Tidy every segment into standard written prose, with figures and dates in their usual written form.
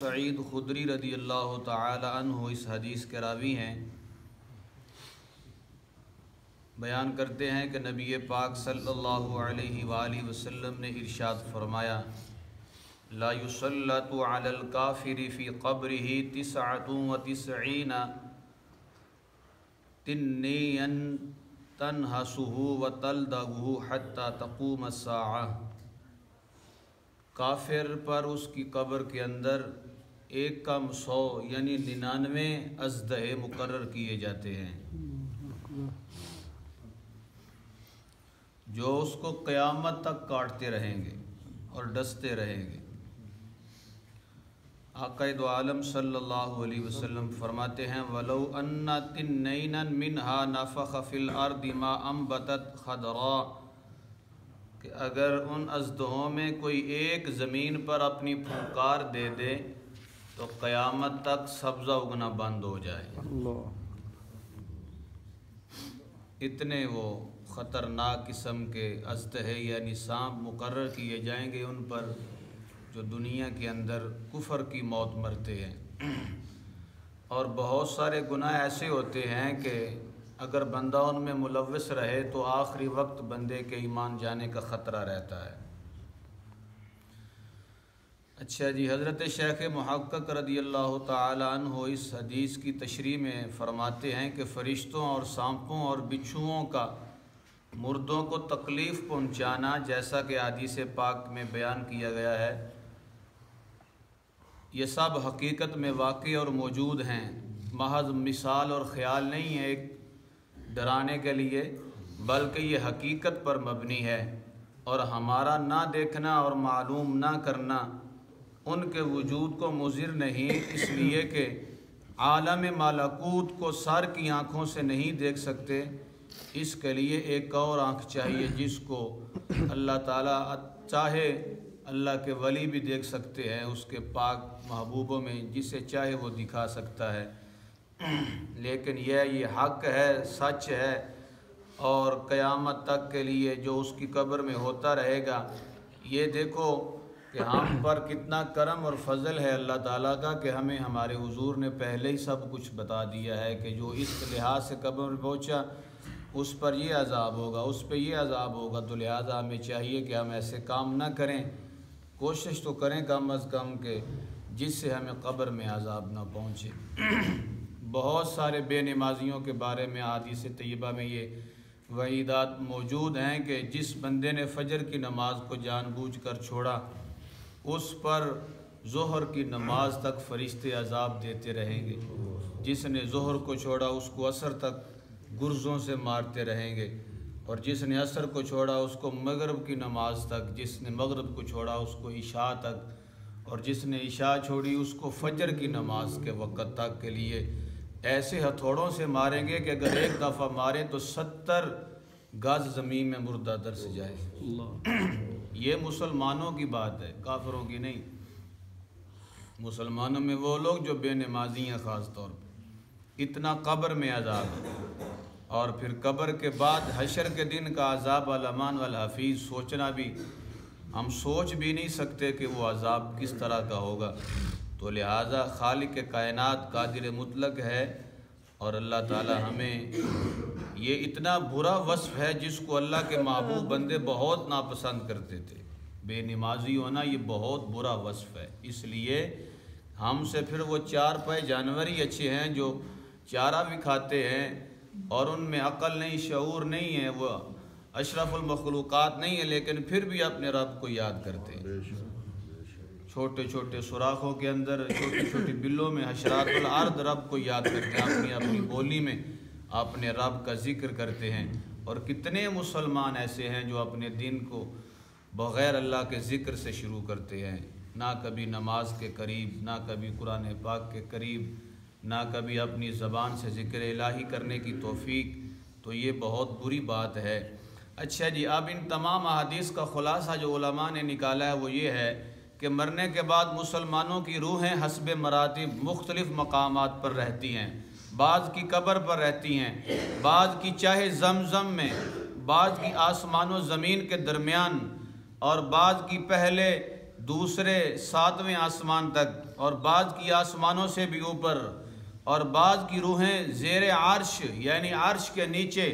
سعید خدری رضی اللہ تعالی عنہ اس حدیث کے راوی ہیں۔ بیان کرتے ہیں کہ نبی پاک صلی اللہ علیہ وآلہ وسلم نے ارشاد فرمایا: لا یسلط علی الکافر فی قبرہ 99 تنیا تنہسہ وتلدغہ حتی تقوم الساعہ۔ کافر پر اس کی قبر کے اندر 100 یعنی 99 اژدہے مقرر کیے جاتے ہیں جو اس کو قیامت تک کاٹتے رہیں گے اور ڈستے رہیں گے۔ آقا دو عالم صلی اللہ علیہ وسلم فرماتے ہیں: وَلَوْ أَنَّ تِنَّيْنًا مِّنْهَا نَفَخَ فِي الْأَرْضِ مَا أَنبَتَتْ خَضْرَاء، کہ اگر ان اژدہوں میں کوئی ایک زمین پر اپنی پھونکار دے دے تو قیامت تک سبزہ اگنا بند ہو جائے۔ اتنے وہ خطرناک قسم کے اژدہے یعنی سانپ مقرر کیے جائیں گے ان پر جو دنیا کے اندر کفر کی موت مرتے ہیں۔ اور بہت سارے گناہ ایسے ہوتے ہیں کہ اگر بندہ ان میں ملوث رہے تو آخری وقت بندے کے ایمان جانے کا خطرہ رہتا ہے۔ اچھا جی، حضرت شیخ محقق رضی اللہ تعالی عنہ اس حدیث کی تشریح میں فرماتے ہیں کہ فرشتوں اور سانپوں اور بچھوؤں کا مردوں کو تکلیف پہنچانا، جیسا کہ حدیث پاک میں بیان کیا گیا ہے، یہ سب حقیقت میں واقع اور موجود ہیں، محض مثال اور خیال نہیں ہے ایک ڈرانے کے لیے، بلکہ یہ حقیقت پر مبنی ہے۔ اور ہمارا نہ دیکھنا اور معلوم نہ کرنا ان کے وجود کو مضر نہیں، اس لیے کہ عالم ملکوت کو سر کی آنکھوں سے نہیں دیکھ سکتے، اس کے لیے ایک اور آنکھ چاہیے جس کو اللہ تعالیٰ چاہے اللہ کے ولی بھی دیکھ سکتے ہیں، اس کے پاک محبوبوں میں جسے چاہے وہ دکھا سکتا ہے۔ لیکن یہ حق ہے، سچ ہے، اور قیامت تک کے لیے جو اس کی قبر میں ہوتا رہے گا۔ یہ دیکھو کہ ہم پر کتنا کرم اور فضل ہے اللہ تعالیٰ کا کہ ہمیں ہمارے حضور نے پہلے ہی سب کچھ بتا دیا ہے کہ جو اس لحاظ سے قبر میں پہنچا اس پر یہ عذاب ہوگا، اس پہ یہ عذاب ہوگا، تو لہٰذا ہمیں چاہیے کہ ہم ایسے کام نہ کریں، کوشش تو کریں کم از کم کہ جس سے ہمیں قبر میں عذاب نہ پہنچے۔ بہت سارے بے نمازیوں کے بارے میں حدیث طیبہ میں یہ وعیدات موجود ہیں کہ جس بندے نے فجر کی نماز کو جان بوجھ کر چھوڑا اس پر ظہر کی نماز تک فرشتے عذاب دیتے رہیں گے، جس نے ظہر کو چھوڑا اس کو عصر تک گرزوں سے مارتے رہیں گے، اور جس نے عصر کو چھوڑا اس کو مغرب کی نماز تک، جس نے مغرب کو چھوڑا اس کو عشاء تک، اور جس نے عشاء چھوڑی اس کو فجر کی نماز کے وقت تک کے لیے ایسے ہتھوڑوں سے ماریں گے کہ اگر ایک دفعہ ماریں تو 70 گز زمین میں مردہ درس جائے۔ یہ مسلمانوں کی بات ہے، کافروں کی نہیں۔ مسلمانوں میں وہ لوگ جو بے نمازی ہیں، خاص طور پہ اتنا قبر میں عذاب ہے، اور پھر قبر کے بعد حشر کے دن کا عذاب الامان والحفیظ سوچنا بھی ہم سوچ بھی نہیں سکتے کہ وہ عذاب کس طرح کا ہوگا۔ تو لہٰذا خالق کائنات قادر مطلق ہے، اور اللہ تعالی ہمیں یہ اتنا برا وصف ہے جس کو اللہ کے محبوب بندے بہت ناپسند کرتے تھے، بے نمازی ہونا یہ بہت برا وصف ہے۔ اس لیے ہم سے پھر وہ 4 پائے جانور ہی اچھے ہیں جو چارہ بھی کھاتے ہیں اور ان میں عقل نہیں، شعور نہیں ہے، وہ اشرف المخلوقات نہیں ہے، لیکن پھر بھی اپنے رب کو یاد کرتے ہیں۔ چھوٹے چھوٹے سوراخوں کے اندر، چھوٹی چھوٹی بلوں میں حشرات الارض رب کو یاد کرتے ہیں، اپنی اپنی بولی میں اپنے رب کا ذکر کرتے ہیں۔ اور کتنے مسلمان ایسے ہیں جو اپنے دن کو بغیر اللہ کے ذکر سے شروع کرتے ہیں، نہ کبھی نماز کے قریب، نہ کبھی قرآن پاک کے قریب، نہ کبھی اپنی زبان سے ذکر الہی کرنے کی توفیق، تو یہ بہت بری بات ہے۔ اچھا جی، اب ان تمام احادیث کا خلاصہ جو علماء نے نکالا ہے وہ یہ ہے کہ مرنے کے بعد مسلمانوں کی روحیں حسب مراتب مختلف مقامات پر رہتی ہیں، بعض کی قبر پر رہتی ہیں، بعض کی چاہے زمزم میں، بعض کی آسمان و زمین کے درمیان، اور بعض کی پہلے دوسرے 7ویں آسمان تک، اور بعض کی آسمانوں سے بھی اوپر، اور بعض کی روحیں زیر عرش یعنی عرش کے نیچے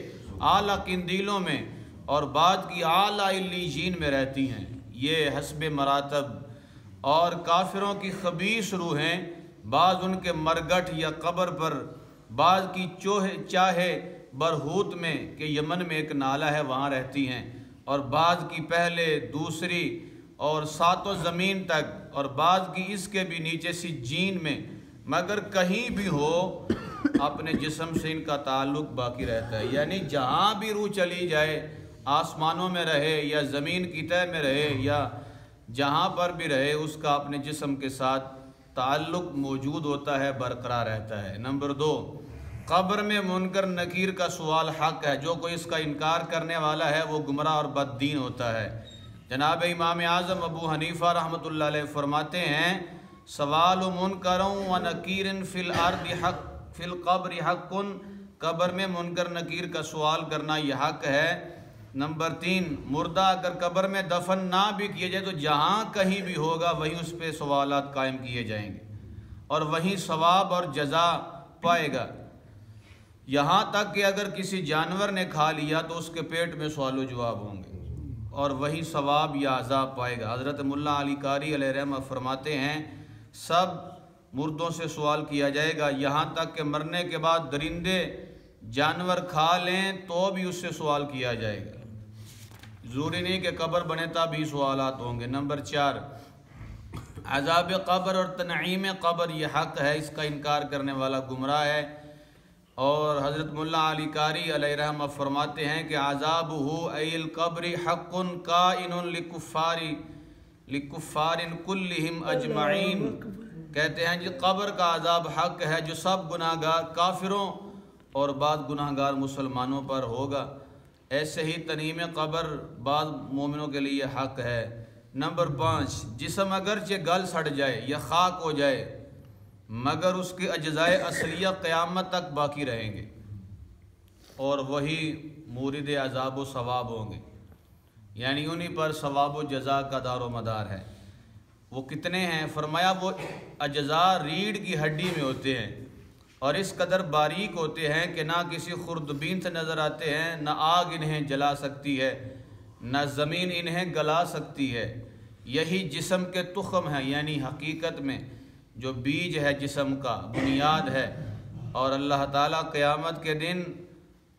اعلیٰ قندیلوں میں، اور بعض کی اعلیٰ علیین میں رہتی ہیں، یہ حسب مراتب۔ اور کافروں کی خبیث روحیں بعض ان کے مرگٹھ یا قبر پر، بعض کی چاہے برہوت میں کہ یمن میں ایک نالہ ہے وہاں رہتی ہیں، اور بعض کی پہلے دوسری اور 7 زمین تک، اور بعض کی اس کے بھی نیچے سجین میں، مگر کہیں بھی ہو اپنے جسم سے ان کا تعلق باقی رہتا ہے، یعنی جہاں بھی روح چلی جائے، آسمانوں میں رہے یا زمین کی تہ میں رہے یا جہاں پر بھی رہے، اس کا اپنے جسم کے ساتھ تعلق موجود ہوتا ہے، برقرار رہتا ہے۔ نمبر 2، قبر میں منکر نکیر کا سوال حق ہے، جو کوئی اس کا انکار کرنے والا ہے وہ گمراہ اور بد دین ہوتا ہے۔ جناب امام اعظم ابو حنیفہ رحمۃ اللہ علیہ فرماتے ہیں، سوال منکر و نکیر فی الارض حق فی القبر حق، قبر میں منکر نکیر کا سوال کرنا یہ حق ہے۔ نمبر 3، مردہ اگر قبر میں دفن نہ بھی کیے جائے تو جہاں کہیں بھی ہوگا وہیں اس پہ سوالات قائم کیے جائیں گے، اور وہیں ثواب اور جزا پائے گا، یہاں تک کہ اگر کسی جانور نے کھا لیا تو اس کے پیٹ میں سوال و جواب ہوں گے، اور وہی ثواب یا عذاب پائے گا۔ حضرت ملا علی قاری علیہ رحمہ فرماتے ہیں، سب مردوں سے سوال کیا جائے گا، یہاں تک کہ مرنے کے بعد درندے جانور کھا لیں تو بھی اس سے سوال کیا جائے گا، ضروری نہیں کہ قبر بنے تا بھی سوالات ہوں گے۔ نمبر 4، عذاب قبر اور تنعیم قبر یہ حق ہے، اس کا انکار کرنے والا گمراہ ہے۔ اور حضرت ملا علی قاری علیہ رحمہ فرماتے ہیں کہ عذابہ ای القبر حق کائن لکفار کلہم اجمعین، کہتے ہیں جی قبر کا عذاب حق ہے جو سب گناہ گار کافروں اور بعض گناہ گار مسلمانوں پر ہوگا، ایسے ہی تنعیم قبر بعض مومنوں کے لیے حق ہے۔ نمبر 5، جسم اگرچہ گل سڑ جائے یا خاک ہو جائے مگر اس کے اجزائے اصلیہ قیامت تک باقی رہیں گے، اور وہی مورد عذاب و ثواب ہوں گے، یعنی انہی پر ثواب و جزا کا دار و مدار ہے۔ وہ کتنے ہیں؟ فرمایا وہ اجزاء ریڑھ کی ہڈی میں ہوتے ہیں، اور اس قدر باریک ہوتے ہیں کہ نہ کسی خوردبین سے نظر آتے ہیں، نہ آگ انہیں جلا سکتی ہے، نہ زمین انہیں گلا سکتی ہے۔ یہی جسم کے تخم ہیں، یعنی حقیقت میں جو بیج ہے جسم کا، بنیاد ہے، اور اللہ تعالیٰ قیامت کے دن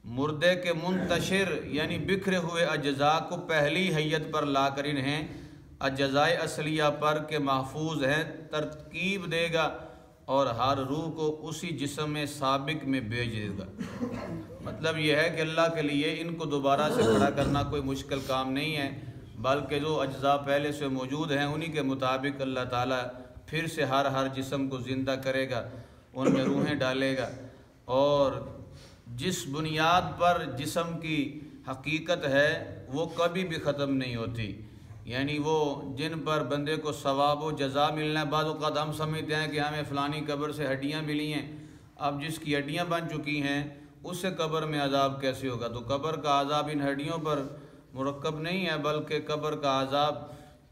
مردے کے منتشر یعنی بکھرے ہوئے اجزاء کو پہلی حیت پر لا کر انہیں اجزائے اصلیہ پر کے محفوظ ہیں ترتیب دے گا، اور ہر روح کو اسی جسم میں سابق میں بھیج دے گا۔ مطلب یہ ہے کہ اللہ کے لیے ان کو دوبارہ سے کھڑا کرنا کوئی مشکل کام نہیں ہے، بلکہ جو اجزاء پہلے سے موجود ہیں انہی کے مطابق اللہ تعالیٰ پھر سے ہر جسم کو زندہ کرے گا، ان میں روحیں ڈالے گا، اور جس بنیاد پر جسم کی حقیقت ہے وہ کبھی بھی ختم نہیں ہوتی، یعنی وہ جن پر بندے کو ثواب و جزا ملنا ہے۔ بعض اوقات ہم سمجھتے ہیں کہ ہمیں فلانی قبر سے ہڈیاں ملی ہیں، اب جس کی ہڈیاں بن چکی ہیں اس سے قبر میں عذاب کیسے ہوگا؟ تو قبر کا عذاب ان ہڈیوں پر مرکب نہیں ہے، بلکہ قبر کا عذاب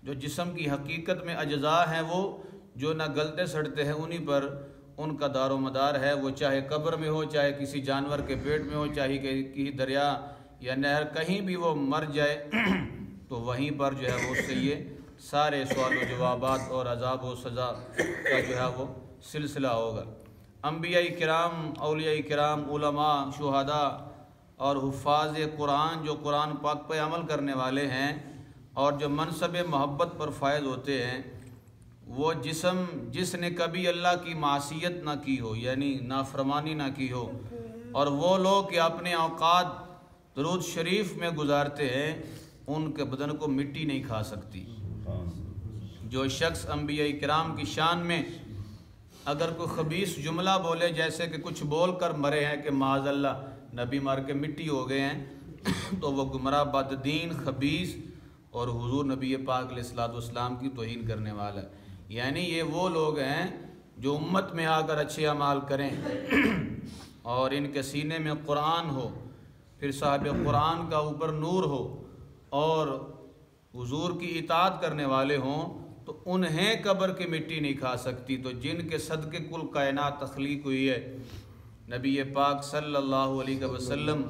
جو جسم کی حقیقت میں اجزاء ہیں وہ جو نہ گلتے سڑتے ہیں انہی پر ان کا دار و مدار ہے، وہ چاہے قبر میں ہو، چاہے کسی جانور کے پیٹ میں ہو، چاہے کسی دریا یا نہر، کہیں بھی وہ مر جائے تو وہیں پر جو ہے وہ اس سے یہ سارے سوال و جوابات اور عذاب و سزا کا جو ہے وہ سلسلہ ہوگا۔ انبیاء کرام، اولیاء کرام، علماء، شہداء اور حفاظ قرآن جو قرآن پاک پہ عمل کرنے والے ہیں اور جو منصب محبت پر فائز ہوتے ہیں، وہ جسم جس نے کبھی اللہ کی معصیت نہ کی ہو یعنی نافرمانی نہ کی ہو، اور وہ لوگ کہ اپنے اوقات درود شریف میں گزارتے ہیں، ان کے بدن کو مٹی نہیں کھا سکتی۔ جو شخص انبیاء کرام کی شان میں اگر کوئی خبیث جملہ بولے، جیسے کہ کچھ بول کر مرے ہیں کہ معاذ اللہ نبی مار کے مٹی ہو گئے ہیں، تو وہ گمراہ، بد دین، خبیث اور حضور نبی پاک علیہ الصلوۃ والسلام کی توہین کرنے والا ہے۔ یعنی یہ وہ لوگ ہیں جو امت میں آ کر اچھے اعمال کریں اور ان کے سینے میں قرآن ہو، پھر صاحب قرآن کا اوپر نور ہو اور حضور کی اطاعت کرنے والے ہوں، تو انہیں قبر کی مٹی نہیں کھا سکتی، تو جن کے صدقے کل کائنات تخلیق ہوئی ہے، نبی پاک صلی اللہ علیہ وسلم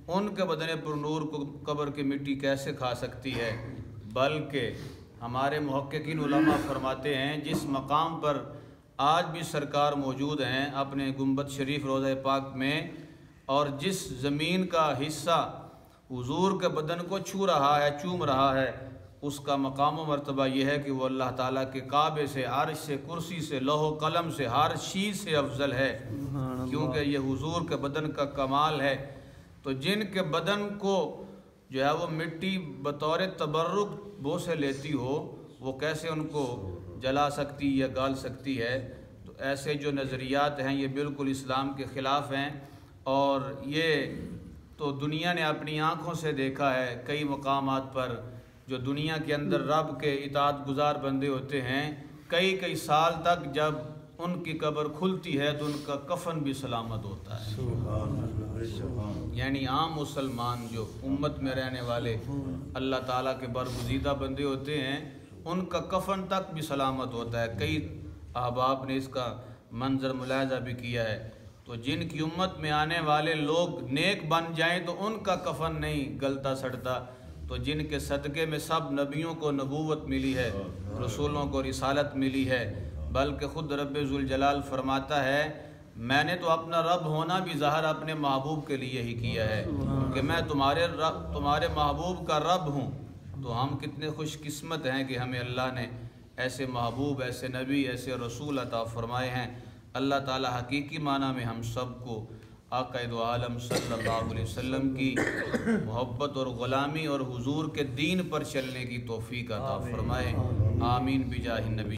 ان کے بدن پر نور کو قبر کی مٹی کیسے کھا سکتی ہے؟ بلکہ ہمارے محققین علماء فرماتے ہیں جس مقام پر آج بھی سرکار موجود ہیں اپنے گنبد شریف روضہ پاک میں، اور جس زمین کا حصہ حضور کے بدن کو چھو رہا ہے، چوم رہا ہے، اس کا مقام و مرتبہ یہ ہے کہ وہ اللہ تعالیٰ کے کعبے سے، عرش سے، کرسی سے، لوح و قلم سے، ہر چیز سے افضل ہے، کیونکہ یہ حضور کے بدن کا کمال ہے۔ تو جن کے بدن کو جو ہے وہ مٹی بطور تبرک بو سے لیتی ہو، وہ کیسے ان کو جلا سکتی یا گال سکتی ہے؟ تو ایسے جو نظریات ہیں یہ بالکل اسلام کے خلاف ہیں، اور یہ تو دنیا نے اپنی آنکھوں سے دیکھا ہے۔ کئی مقامات پر جو دنیا کے اندر رب کے اطاعت گزار بندے ہوتے ہیں، کئی سال تک جب ان کی قبر کھلتی ہے تو ان کا کفن بھی سلامت ہوتا ہے۔ یعنی عام مسلمان جو امت میں رہنے والے اللہ تعالیٰ کے برگزیدہ بندے ہوتے ہیں، ان کا کفن تک بھی سلامت ہوتا ہے۔ کئی احباب نے اس کا منظر ملاحظہ بھی کیا ہے۔ تو جن کی امت میں آنے والے لوگ نیک بن جائیں تو ان کا کفن نہیں گلتا سڑتا، تو جن کے صدقے میں سب نبیوں کو نبوت ملی ہے، رسولوں کو رسالت ملی ہے، بلکہ خود رب ذوالجلال فرماتا ہے میں نے تو اپنا رب ہونا بھی ظاہر اپنے محبوب کے لیے ہی کیا ہے کہ میں تمہارے محبوب کا رب ہوں۔ تو ہم کتنے خوش قسمت ہیں کہ ہمیں اللہ نے ایسے محبوب، ایسے نبی، ایسے رسول عطا فرمائے ہیں۔ اللہ تعالی حقیقی معنی میں ہم سب کو آقا دو عالم صلی اللہ علیہ وسلم کی محبت اور غلامی اور حضور کے دین پر چلنے کی توفیق عطا فرمائے۔ آمین بجاہ النبی۔